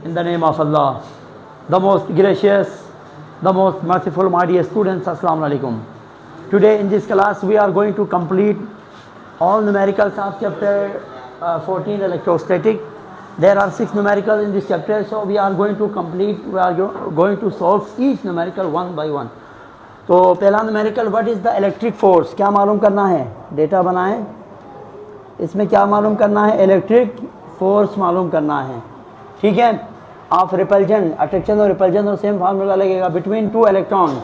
In the name of Allah, the most gracious, the most merciful, my dear students, Assalamu alaikum. Today in this class we are going to complete all numericals of chapter 14 electrostatic. There are 6 numericals in this chapter, so we are going to complete, we are going to solve each numerical one by one. तो पहला numerical, what is the electric force, क्या मालूम करना है, data बनाएं, इसमें क्या मालूम करना है, इलेक्ट्रिक फोर्स मालूम करना है, ठीक है। ऑफ रिपल्जन, अट्रैक्शन और रिपल्जन और सेम फार्मूला लगेगा बिटवीन 2 इलेक्ट्रॉन्स।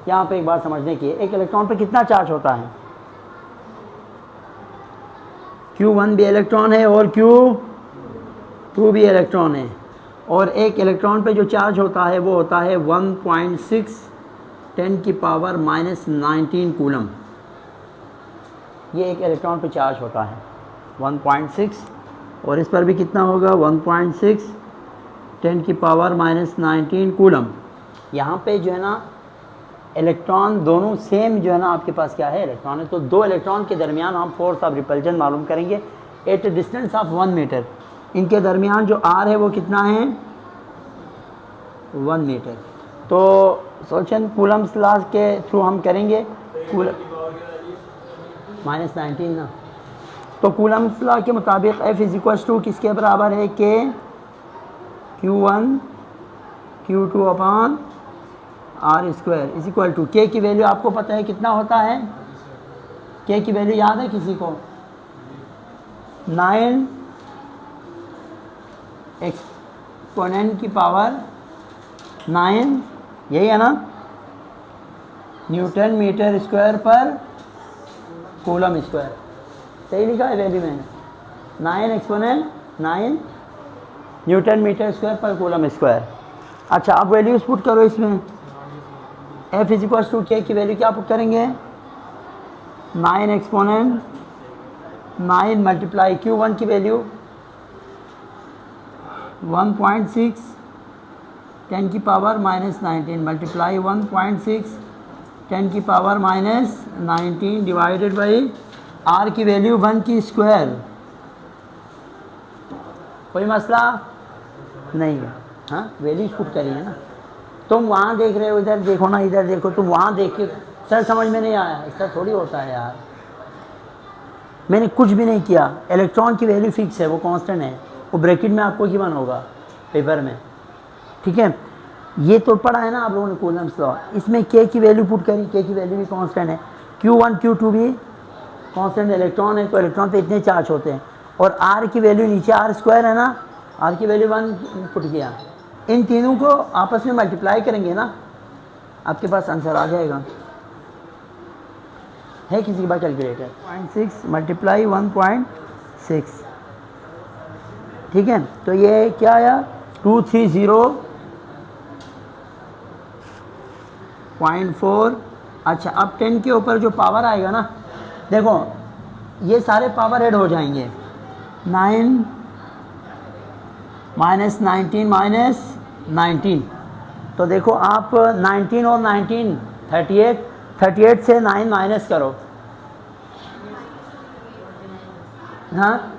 यहाँ पे एक बात समझने की है, एक इलेक्ट्रॉन पे कितना चार्ज होता है, Q1 भी इलेक्ट्रॉन है और Q2 भी इलेक्ट्रॉन है, और एक इलेक्ट्रॉन पे जो चार्ज होता है वो होता है 1.6 10 की पावर -19 कूलम। ये एक इलेक्ट्रॉन पे चार्ज होता है 1.6, और इस पर भी कितना होगा 1.6 10 की पावर -19 कूलम। यहाँ पे जो है ना इलेक्ट्रॉन दोनों सेम जो है ना आपके पास क्या है, इलेक्ट्रॉन है, तो 2 इलेक्ट्रॉन के दरमियान हम फोर्स ऑफ रिपल्जन मालूम करेंगे at a distance of 1 metre. इनके दरमियान जो आर है वो कितना है 1 मीटर। तो सोल्यूशन कूलम्स लॉ के थ्रू हम करेंगे, -19 ना, तो कूलम्स लॉ के मुताबिक F = किसके बराबर है, K Q1 Q2 upon R² = K की वैल्यू आपको पता है कितना होता है, K की वैल्यू याद है किसी को, 9 एक्सपोनेंट की पावर 9, यही है ना, न्यूटन मीटर स्क्वायर पर कूलम स्क्वायर। सही लिखा है वैल्यू मैंने, 9 एक्सपोनेंट 9 न्यूटन मीटर स्क्वायर पर कूलम स्क्वायर। अच्छा, आप वैल्यूज पुट करो इसमें, F = K की वैल्यू क्या पुट करेंगे, 9 एक्सपोनेंट 9 मल्टीप्लाई Q1 की वैल्यू 1.6 10 की पावर -19 मल्टीप्लाई 1.6 10 की पावर -19 डिवाइडेड बाई R की वैल्यू 1 की स्क्वायर। कोई मसला नहीं है, हाँ वैल्यूज पुट करिए ना। तुम वहाँ देख रहे हो, इधर देखो ना, इधर देखो, तुम वहाँ देख के सर समझ में नहीं आया, इसका थोड़ी होता है यार, मैंने कुछ भी नहीं किया। इलेक्ट्रॉन की वैल्यू फिक्स है, वो कांस्टेंट है, वो ब्रैकेट में आपको गिवन होगा पेपर में, ठीक है। ये तो पढ़ा है ना आप लोगों ने कूलम्स लॉ। इसमें K की वैल्यू पुट करी, K की वैल्यू भी कांस्टेंट है, Q1 Q2 भी कांस्टेंट इलेक्ट्रॉन है, तो इलेक्ट्रॉन पे इतने चार्ज होते हैं, और R की वैल्यू नीचे R² है ना, R की वैल्यू 1 पुट किया। इन तीनों को आपस में मल्टीप्लाई करेंगे ना, आपके पास आंसर आ जाएगा। है किसी के पास कैलकुलेटर, 0.6 मल्टीप्लाई 1.6, ठीक है। तो ये क्या आया 230.4। अच्छा, अब 10 के ऊपर जो पावर आएगा ना, देखो ये सारे पावर ऐड हो जाएंगे, 9 -19 -19, तो देखो आप 19 और 19 38 से 9 माइनस करो, हाँ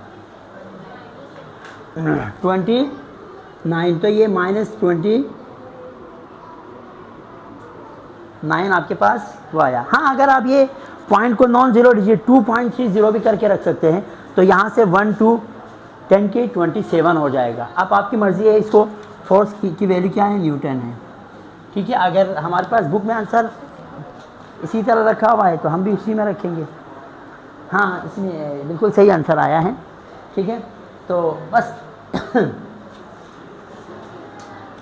29, तो ये -29 आपके पास वो आया। हाँ, अगर आप ये पॉइंट को नॉन ज़ीरो डिजिट 2.30 भी करके रख सकते हैं, तो यहाँ से 1 to 10 की 27 हो जाएगा। अब आपकी मर्ज़ी है, इसको फोर्स की वैल्यू क्या है, न्यूटन है, ठीक है। अगर हमारे पास बुक में आंसर इसी तरह रखा हुआ है तो हम भी उसी में रखेंगे। हाँ, इसमें बिल्कुल सही आंसर आया है, ठीक है। तो बस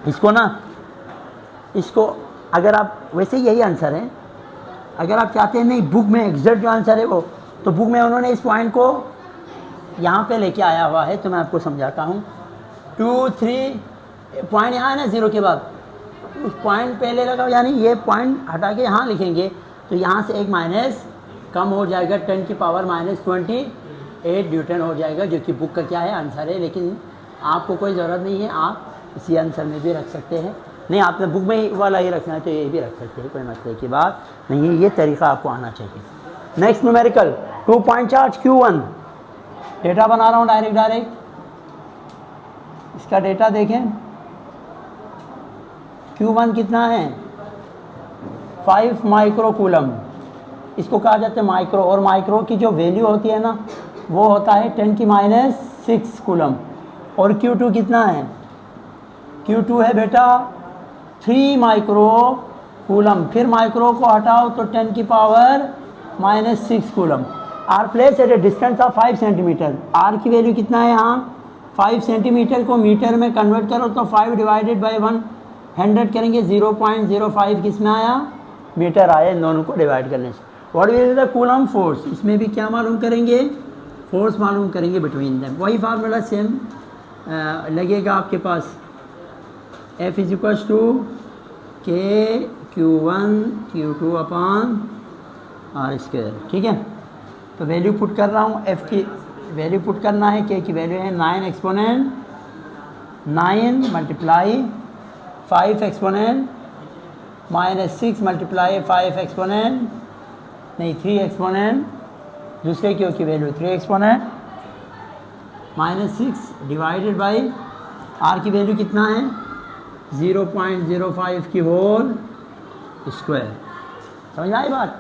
इसको ना, इसको अगर आप, वैसे यही आंसर है, अगर आप चाहते हैं नहीं बुक में एग्जैक्ट जो आंसर है वो, तो बुक में उन्होंने इस पॉइंट को यहाँ पे लेके आया हुआ है, तो मैं आपको समझाता हूँ। 2 3 पॉइंट यहाँ है ना 0 के बाद, उस पॉइंट पहले लगा, यानी ये पॉइंट हटा के यहाँ लिखेंगे, तो यहाँ से एक माइनस कम हो जाएगा, 10 की पावर -28 न्यूटन हो जाएगा, जो कि बुक का क्या है आंसर है। लेकिन आपको कोई ज़रूरत नहीं है, आप इसी आंसर में भी रख सकते हैं, नहीं आपने बुक में वाला ही रखना है तो ये भी रख सकते हैं, कोई मसले की बात नहीं है, ये तरीका आपको आना चाहिए। Next numerical 2 point charge Q1, data बना रहा हूँ डायरेक्ट इसका डेटा देखें, Q1 कितना है 5 माइक्रो कूलम, इसको कहा जाता है माइक्रो, और माइक्रो की जो वैल्यू होती है ना वो होता है 10⁻⁶ कूलम। और Q2 कितना है, Q2 है बेटा 3 माइक्रो कूलम, फिर माइक्रो को हटाओ तो 10⁻⁻⁶ coulomb. Are place at a distance of 5 centimetre, R की वैल्यू कितना है यहाँ 5 सेंटीमीटर को मीटर में कन्वर्ट करो तो 5 डिवाइडेड बाई 100 करेंगे 0.05 किस में आया, मीटर आया इन दोनों को डिवाइड करने से। What will the coulomb force, इसमें भी क्या मालूम करेंगे, फोर्स मालूम करेंगे बिटवीन देम। वही फार्मूला सेम लगेगा आपके पास, F इज इक्वल टू के Q1 Q2 upon are square. ठीक है, तो वैल्यू पुट कर रहा हूँ, F की वैल्यू पुट करना है, K की वैल्यू है 9 exponent 9 multiply 5 exponent -6 multiply 5 exponent नहीं 3 एक्सपोनेंट, दूसरे Q की value 3 exponent -6 divided by R की वैल्यू कितना है 0.05 की होल स्क्वायर। समझ में आई बात,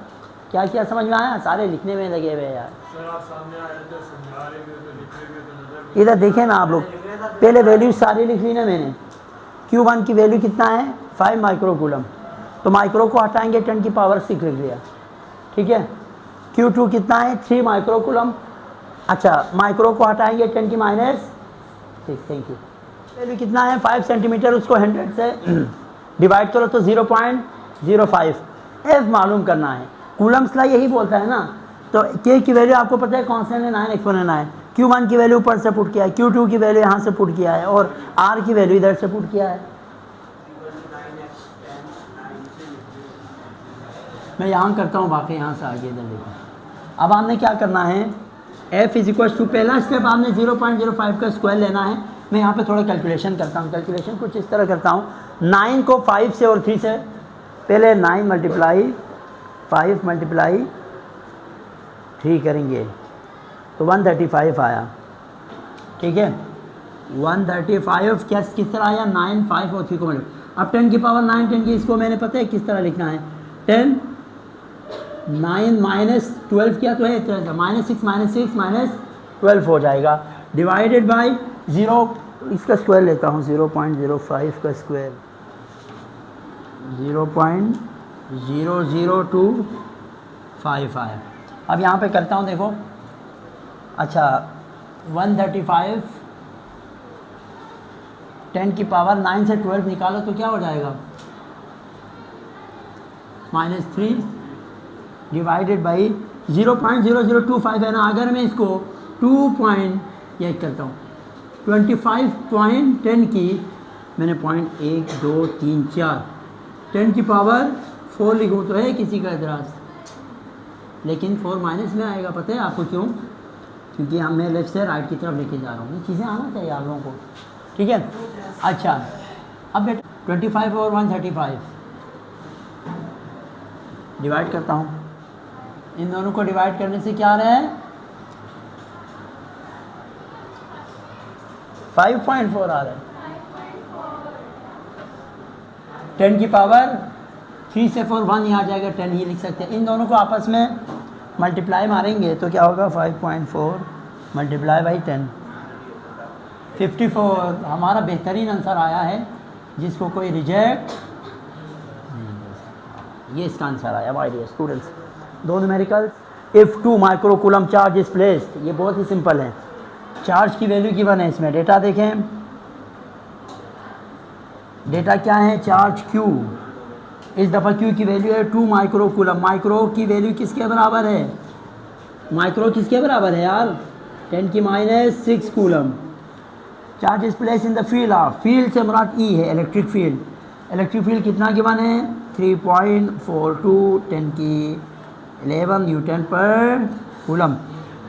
क्या क्या समझ में आया, सारे लिखने में लगे हुए यार। इधर देखें ना आप लोग, पहले वैल्यू सारी लिख ली ना मैंने। Q1 की वैल्यू कितना है 5 माइक्रो कूलम, तो माइक्रो को हटाएंगे 10⁻⁶ लिख लिया। ठीक है, Q2 कितना है 3 माइक्रो कूलम, अच्छा माइक्रो को हटाएंगे 10⁻⁶। Thank you. वैल्यू कितना है 5 सेंटीमीटर, उसको 100 से डिवाइड करो तो 0.05 F मालूम करना है। कूलम्स ला यही बोलता है ना, तो K की वैल्यू आपको पता है कांस्टेंट है 9 एक्सपोनेंट 9, Q1 की वैल्यू ऊपर से पुट किया है, Q2 की वैल्यू यहाँ से पुट किया है और R की वैल्यू इधर से पुट किया है। मैं यहाँ करता हूँ, बाकी यहाँ से आगे इधर देखो। अब आपने क्या करना है, F इज इक्वल टू पहला स्टेप आपने 0.05 का स्क्वायर लेना है। मैं यहाँ पे थोड़ा कैलकुलेशन करता हूँ, कैलकुलेशन कुछ इस तरह करता हूँ, 9 को 5 से और 3 से, पहले 9 मल्टीप्लाई 5 मल्टीप्लाई 3 करेंगे तो 135 आया। ठीक है, 135 क्या किस तरह आया 9 5 और 3 को मिले। अब 10⁻⁹ 10 की इसको मैंने पता है किस तरह लिखना है, 10 9 -12 क्या तो है -6 -12 हो जाएगा, डिवाइडेड बाई 0, इसका स्क्वायर लेता हूँ 0.05 का स्क्वायर 0.00255 आया। अब यहाँ पे करता हूँ देखो, अच्छा 135 10⁻⁹ से 12 निकालो तो क्या हो जाएगा -3 डिवाइडेड बाई 0.0025 है ना। अगर मैं इसको 2 करता हूँ 25.10 की मैंने 0.1 2 3 4 10⁻⁴ लिखूँ तो है किसी का एतराज़, लेकिन 4 माइनस में आएगा। पता है आपको क्यों, क्योंकि हम मैं लेफ्ट से राइट की तरफ लेके जा रहा हूँ, ये चीज़ें आना चाहिए आप लोगों को। ठीक है, अच्छा अब बेटा 25 और 135 डिवाइड करता हूँ, इन दोनों को डिवाइड करने से क्या आ रहा है 5.4 आ रहा है। 10⁻³ से 4 1 यहाँ आ जाएगा, 10 ही लिख सकते हैं। इन दोनों को आपस में मल्टीप्लाई मारेंगे तो क्या होगा 5.4 मल्टीप्लाई बाई 10 54 हमारा बेहतरीन आंसर आया है, जिसको कोई रिजेक्ट ये इसका आंसर आया माय डियर स्टूडेंट्स। दो numericals, if 2 micro coulomb charge is placed, ये बहुत ही सिंपल है। चार्ज की वैल्यू गिवन है, इसमें डेटा देखें, डेटा क्या है चार्ज Q, इस दफ़ा Q की वैल्यू है 2 माइक्रो कूलम। माइक्रो की वैल्यू किसके बराबर है, माइक्रो किसके बराबर है यार 10⁻⁶ coulomb. Charge is place in the field of, field से मुराद E है इलेक्ट्रिक फील्ड। इलेक्ट्रिक फील्ड कितना गिवन है 3.42 10⁻11 न्यूटन पर coulomb.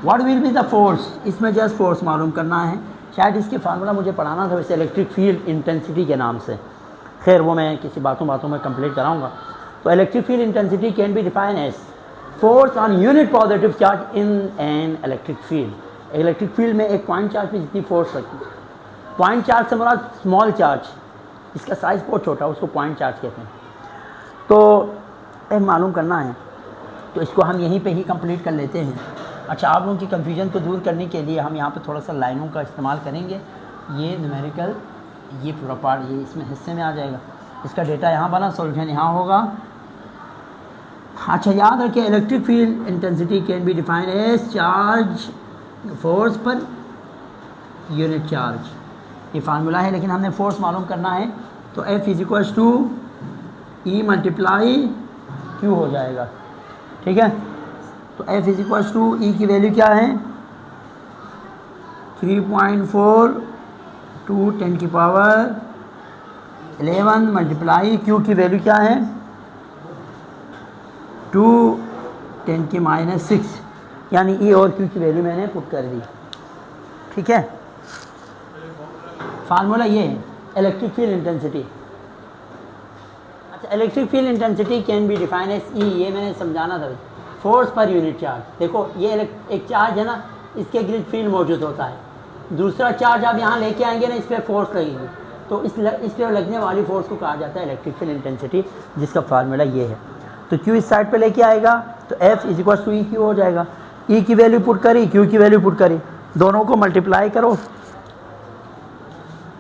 What will be the force, इसमें जस्ट फोर्स मालूम करना है। शायद इसके फार्मूला मुझे पढ़ाना था वैसे इलेक्ट्रिक फील्ड इंटेंसिटी के नाम से, खैर वो मैं किसी बातों में कंप्लीट कराऊंगा। तो electric field intensity can be define as force on unit positive charge in an electric field. Electric field में एक पॉइंट चार्ज पे जितनी फोर्स लगती है पॉइंट चार्ज से मुराद स्मॉल चार्ज, इसका साइज़ बहुत छोटा है, उसको पॉइंट चार्ज कहते हैं। तो मालूम करना है, तो इसको हम यहीं पे ही कंप्लीट कर लेते हैं। अच्छा, आप लोगों की कन्फ्यूजन को दूर करने के लिए हम यहाँ पे थोड़ा सा लाइनों का इस्तेमाल करेंगे। ये न्यूमेरिकल, ये पूरा पार्ट ये इसमें हिस्से में आ जाएगा, इसका डेटा यहाँ बना, सॉल्यूशन यहाँ होगा। अच्छा, याद रखिए electric field intensity can be defined as charge force per unit charge, ये फार्मूला है, लेकिन हमने फोर्स मालूम करना है, तो F is equals to E multiply Q हो जाएगा। ठीक है, तो F is equals to E की वैल्यू क्या है 3.4 टू 10 की पावर 11 मल्टीप्लाई Q की वैल्यू क्या है 2 10 की -6, यानी E और Q की वैल्यू मैंने पुट कर दी। ठीक है, फार्मूला ये है इलेक्ट्रिक फील्ड इंटेंसिटी। अच्छा, electric field intensity can be define as E, ये मैंने समझाना था, फोर्स पर यूनिट चार्ज। देखो ये एक चार्ज है ना, इसके गिर्द फील्ड मौजूद होता है, दूसरा चार्ज आप यहाँ लेके आएंगे ना, इस पर फोर्स लगेगी, तो इस पर लगने वाली फोर्स को कहा जाता है इलेक्ट्रिक फील्ड इंटेंसिटी, जिसका फार्मूला ये है। तो Q इस साइड पे लेके आएगा, तो F is equal to EQ हो जाएगा। E की वैल्यू पुट करी, Q की वैल्यू पुट करी, दोनों को मल्टीप्लाई करो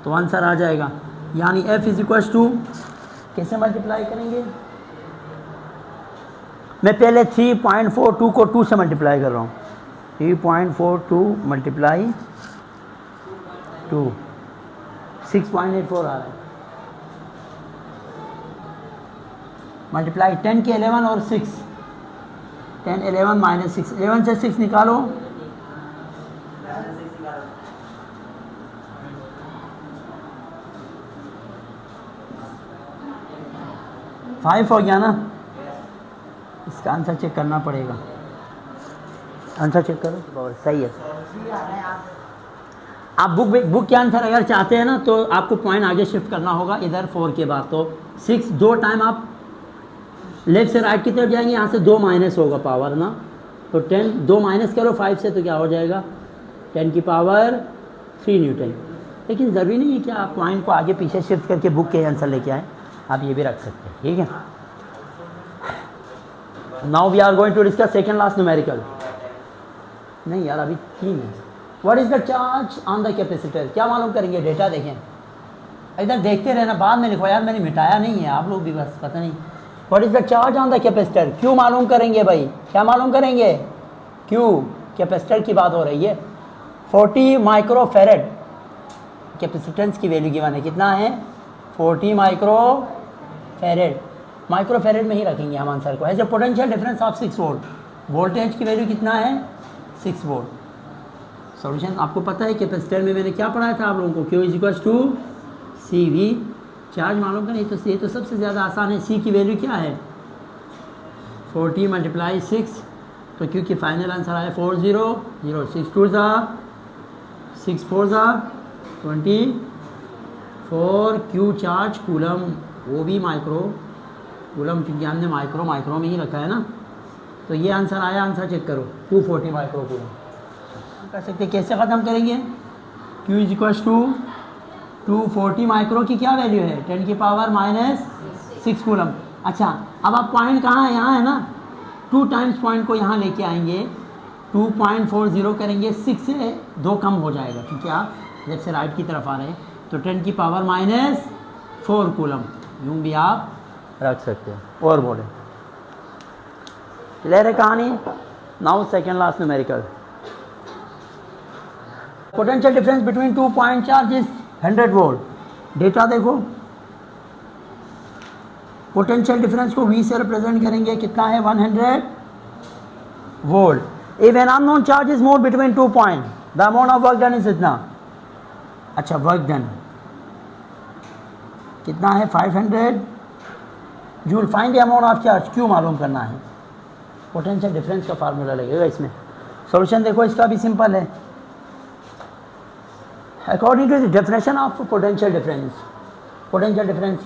तो आंसर आ जाएगा। यानी F इज इक्वल टू, कैसे मल्टीप्लाई करेंगे, मैं पहले 3.42 को 2 से मल्टीप्लाई कर रहा हूँ, 3.42 मल्टीप्लाई 2 6.84 आ रहा है, मल्टीप्लाई 10 के 11 और 6, 10 11 -6, 11 से 6 निकालो, फाइव हो गया ना। इसका आंसर चेक करना पड़ेगा, आंसर चेक करो, और सही है। आप बुक के आंसर अगर चाहते हैं ना, तो आपको पॉइंट आगे शिफ्ट करना होगा, इधर 4 के बाद, तो 6 2 टाइम आप लेफ्ट से राइट की तरफ जाएंगे, यहाँ से 2 माइनस होगा पावर ना, तो 10 2 माइनस करो 5 से, तो क्या हो जाएगा 10 की पावर 3 न्यूटन। लेकिन ज़रूरी नहीं है कि आप पॉइंट को आगे पीछे शिफ्ट करके बुक के आंसर लेके आएँ, आप ये भी रख सकते हैं। ठीक है, now we are going to discuss second last numerical. नहीं यार, अभी 3 है। What is the charge on the capacitor, क्या मालूम करेंगे, डेटा देखें, इधर देखते रहना, बाद में लिखो यार, मैंने मिटाया नहीं है, आप लोग भी बस पता नहीं। What is the charge on the capacitor, क्यों मालूम करेंगे भाई, क्या मालूम करेंगे, क्यों, कैपेसिटर की बात हो रही है। 40 माइक्रो फेरेड कैपेसिटेंस की वैल्यू गिवन है, कितना है 40 माइक्रो फेरेड, माइक्रो फेरेड में ही रखेंगे हम आंसर को। As a potential difference of 6 volt, voltage की वैल्यू कितना है 6 वोल्ट। सॉल्यूशन आपको पता है, कैपेसिटर में मैंने क्या पढ़ाया था आप लोगों को, Q is equal to CV, charge मालूम करें, तो ये तो सबसे ज़्यादा आसान है। C की वैल्यू क्या है 40 मल्टीप्लाई 6, तो Q की फाइनल आंसर आया 40, 6 2 6 4 24, Q चार्ज कूलम, वो भी माइक्रो कूलम, क्योंकि हमने माइक्रो में ही रखा है ना, तो ये आंसर आया। आंसर चेक करो 240 माइक्रो कूलम कर सकते, कैसे ख़त्म करेंगे, Q is equal to 240 micro की क्या वैल्यू है 10 की पावर -6 कूलम। अच्छा, अब आप पॉइंट कहाँ है, यहाँ है ना, 2 टाइम्स पॉइंट को यहाँ लेके आएंगे, 2.40 करेंगे, 6 से 2 कम हो जाएगा, क्योंकि आप लेफ्ट से राइट की तरफ आ रहे हैं, तो 10 की पावर -4 कूलम, यूँ भी आप रख सकते हैं। और बोले क्लियर है कहानी। Now second last numerical, potential difference between 2 point charge is 100 volt. Data देखो, पोटेंशियल डिफरेंस को V से रिप्रेजेंट करेंगे, कितना है 100 volt. If an unknown charge is move between 2 point, the amount of work done is इतना। अच्छा, work done कितना है 500 joule. Find the amount of charge, क्यों मालूम करना है, पोटेंशियल डिफरेंस का फार्मूला लगेगा इसमें। सॉल्यूशन देखो, इसका भी सिंपल है। According to the definition of potential difference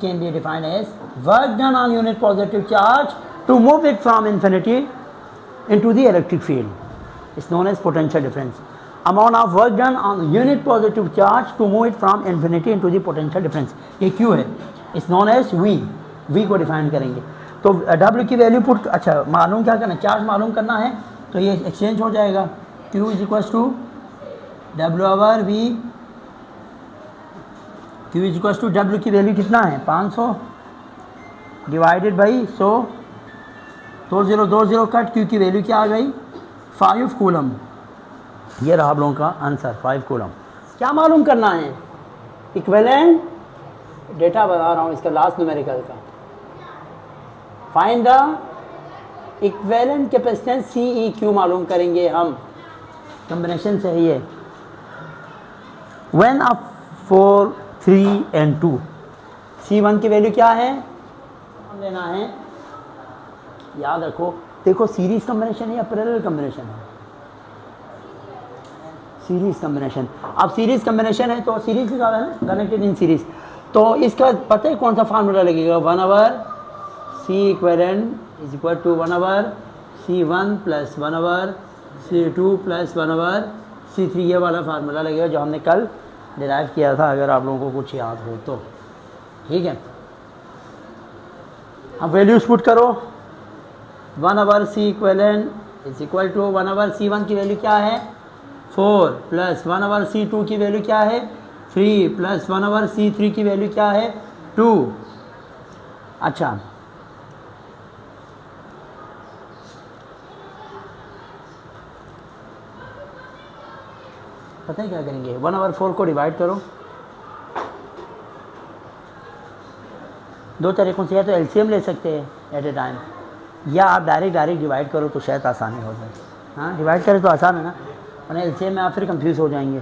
can be defined as work done on unit positive charge to move it from infinity into the electric field, is known as potential difference. amount of work done on unit positive charge to move it from infinity into the potential difference, ये Q है, इस known as V को define करेंगे। तो W की value put, अच्छा मालूम क्या करना है, चार्ज मालूम करना है, तो ये एक्सचेंज हो जाएगा, Q is equal to W over V, Q is equal to W की वैल्यू कितना है 500 डिवाइडेड बाई 100, 2020 कट, Q की वैल्यू क्या आ गई 5 कूलम। ये रहा आप लोगों का आंसर 5 कूलम। क्या मालूम करना है, इक्विवेलेंट डेटा बता रहा हूँ इसका लास्ट न्यूमेरिकल का, find the equivalent capacitance CEQ मालूम करेंगे हम, कॉम्बिनेशन से है ये। व्हेन अप 4 3 and 2, C1 की वैल्यू क्या है लेना है, याद रखो, देखो सीरीज कॉम्बिनेशन है या पैरेलल कॉम्बिनेशन है, सीरीज कॉम्बिनेशन। अब सीरीज कॉम्बिनेशन है तो सीरीज लिखा हुआ है ना, कनेक्टेड इन सीरीज, तो इसका पता है कौन सा फार्मूला लगेगा, 1 over C equivalent is equal to 1 over C1 plus 1 over C2 plus 1 over C3, ये वाला फार्मूला लगेगा जो हमने कल डिराइव किया था, अगर आप लोगों को कुछ याद हो तो। ठीक है, अब वैल्यूज पुट करो, 1 over C equivalent is equal to 1 over C1 की वैल्यू क्या है 4 प्लस 1 ओवर C2 की वैल्यू क्या है 3 प्लस 1 ओवर C3 की वैल्यू क्या है 2। अच्छा, पता है क्या करेंगे, 1 ओवर 4 को डिवाइड करो, दो तरीक़ों से, या तो एलसीएम ले सकते हैं एट ए टाइम, या आप डायरेक्ट डिवाइड करो तो शायद आसानी हो जाए। हाँ, डिवाइड करें तो आसान है ना, और एलसीएम में आप फिर कंफ्यूज हो जाएंगे।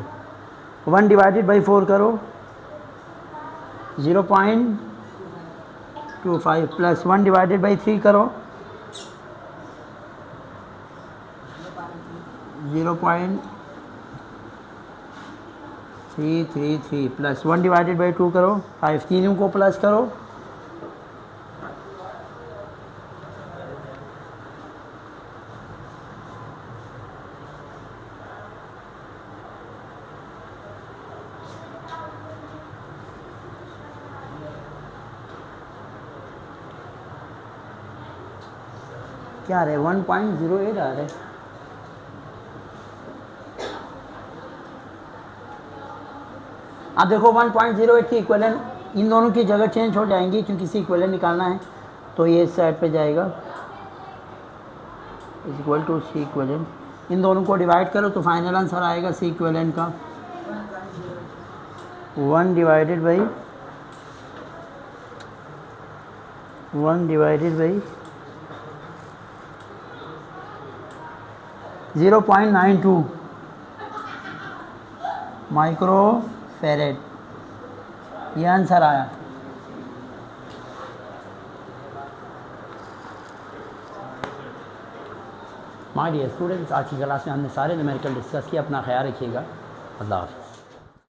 1 डिवाइडेड बाई 4 करो 0.25 प्लस 1 डिवाइडेड बाई 3 करो 0.333 प्लस 1 डिवाइडेड बाई 2 करो 5, तीनों को प्लस करो, क्या आ रहे 1.08 आ रहे। अब देखो 1.08 की इक्विवेलेंट इन दोनों की जगह चेंज हो जाएंगी, क्योंकि इसी इक्विवेलेंट निकालना है, तो ये इस साइड पे जाएगा is equal to C equivalent, इन दोनों को डिवाइड करो तो फाइनल आंसर आएगा C इक्विवेलेंट का 1 डिवाइडेड बाई 0.92 माइक्रो फेरेड, ये आंसर आया। माय डियर स्टूडेंट्स, आज की क्लास में हमने सारे न्यूमेरिकल डिस्कस किया, अपना ख्याल रखिएगा, अल्लाह हाफ़िज़।